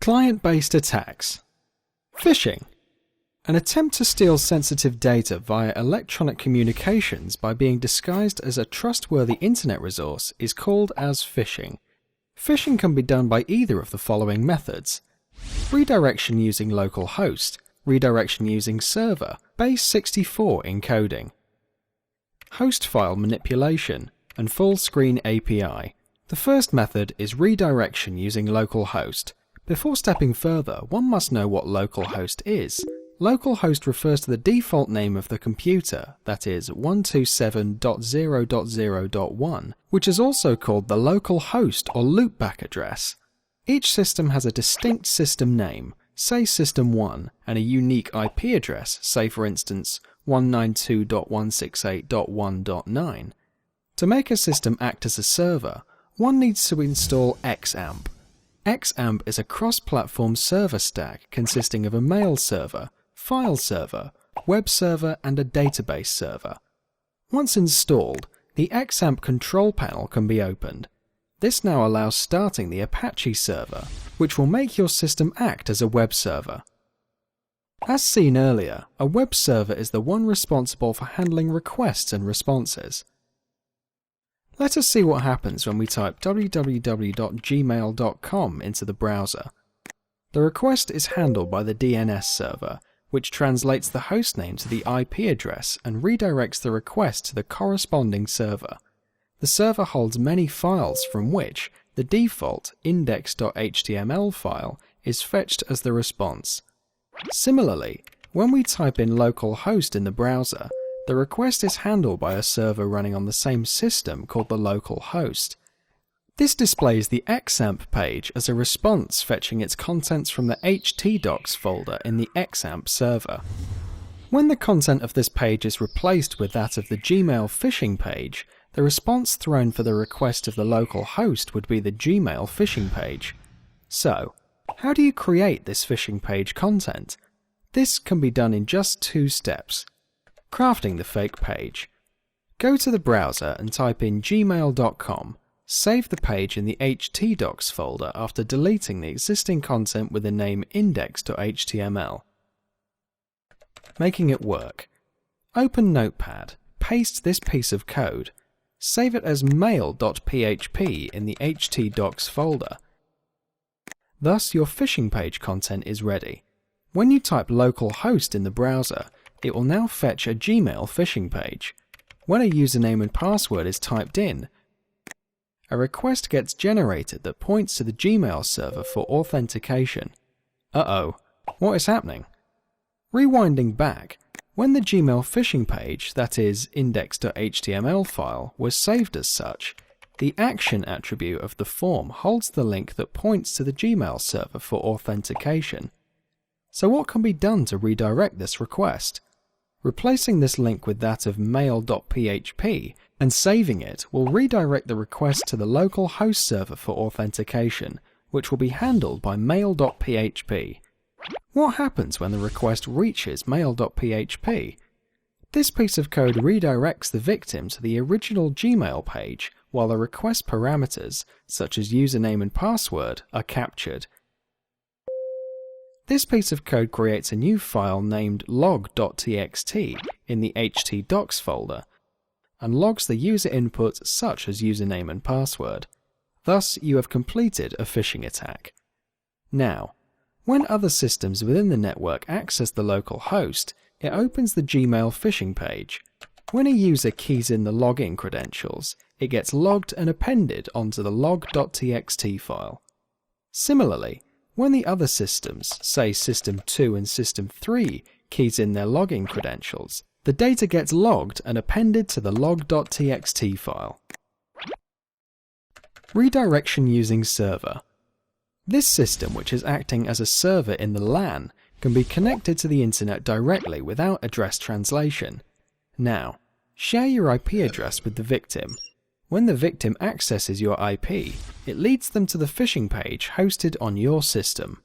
Client-based attacks. Phishing. An attempt to steal sensitive data via electronic communications by being disguised as a trustworthy internet resource is called as phishing. Phishing can be done by either of the following methods: redirection using localhost, redirection using server, base64 encoding, host file manipulation, and full screen API. The first method is redirection using localhost. Before stepping further, one must know what localhost is. Localhost refers to the default name of the computer, that is 127.0.0.1, which is also called the local host or loopback address. Each system has a distinct system name, say System 1, and a unique IP address, say for instance 192.168.1.9. To make a system act as a server, one needs to install XAMPP. XAMPP is a cross-platform server stack consisting of a mail server, file server, web server, and a database server. Once installed, the XAMPP control panel can be opened. This now allows starting the Apache server, which will make your system act as a web server. As seen earlier, a web server is the one responsible for handling requests and responses. Let us see what happens when we type www.gmail.com into the browser. The request is handled by the DNS server, which translates the hostname to the IP address and redirects the request to the corresponding server. The server holds many files from which the default index.html file is fetched as the response. Similarly, when we type in localhost in the browser, the request is handled by a server running on the same system called the local host. This displays the XAMPP page as a response fetching its contents from the htdocs folder in the XAMPP server. When the content of this page is replaced with that of the Gmail phishing page, the response thrown for the request of the local host would be the Gmail phishing page. So, how do you create this phishing page content? This can be done in just 2 steps. Crafting the fake page. Go to the browser and type in gmail.com. Save the page in the htdocs folder after deleting the existing content with the name index.html. Making it work. Open Notepad, paste this piece of code, save it as mail.php in the htdocs folder. Thus your phishing page content is ready. When you type localhost in the browser, it will now fetch a Gmail phishing page. When a username and password is typed in, a request gets generated that points to the Gmail server for authentication. Uh-oh, what is happening? Rewinding back, when the Gmail phishing page, that is index.html file, was saved as such, the action attribute of the form holds the link that points to the Gmail server for authentication. So what can be done to redirect this request? Replacing this link with that of mail.php and saving it will redirect the request to the local host server for authentication, which will be handled by mail.php. What happens when the request reaches mail.php? This piece of code redirects the victim to the original Gmail page while the request parameters, such as username and password, are captured. This piece of code creates a new file named log.txt in the htdocs folder and logs the user input such as username and password. Thus, you have completed a phishing attack. Now, when other systems within the network access the local host, it opens the Gmail phishing page. When a user keys in the login credentials, it gets logged and appended onto the log.txt file. Similarly, when the other systems, say System 2 and System 3, keys in their login credentials, the data gets logged and appended to the log.txt file. Redirection using server. This system, which is acting as a server in the LAN, can be connected to the internet directly without address translation. Now, share your IP address with the victim. When the victim accesses your IP, it leads them to the phishing page hosted on your system.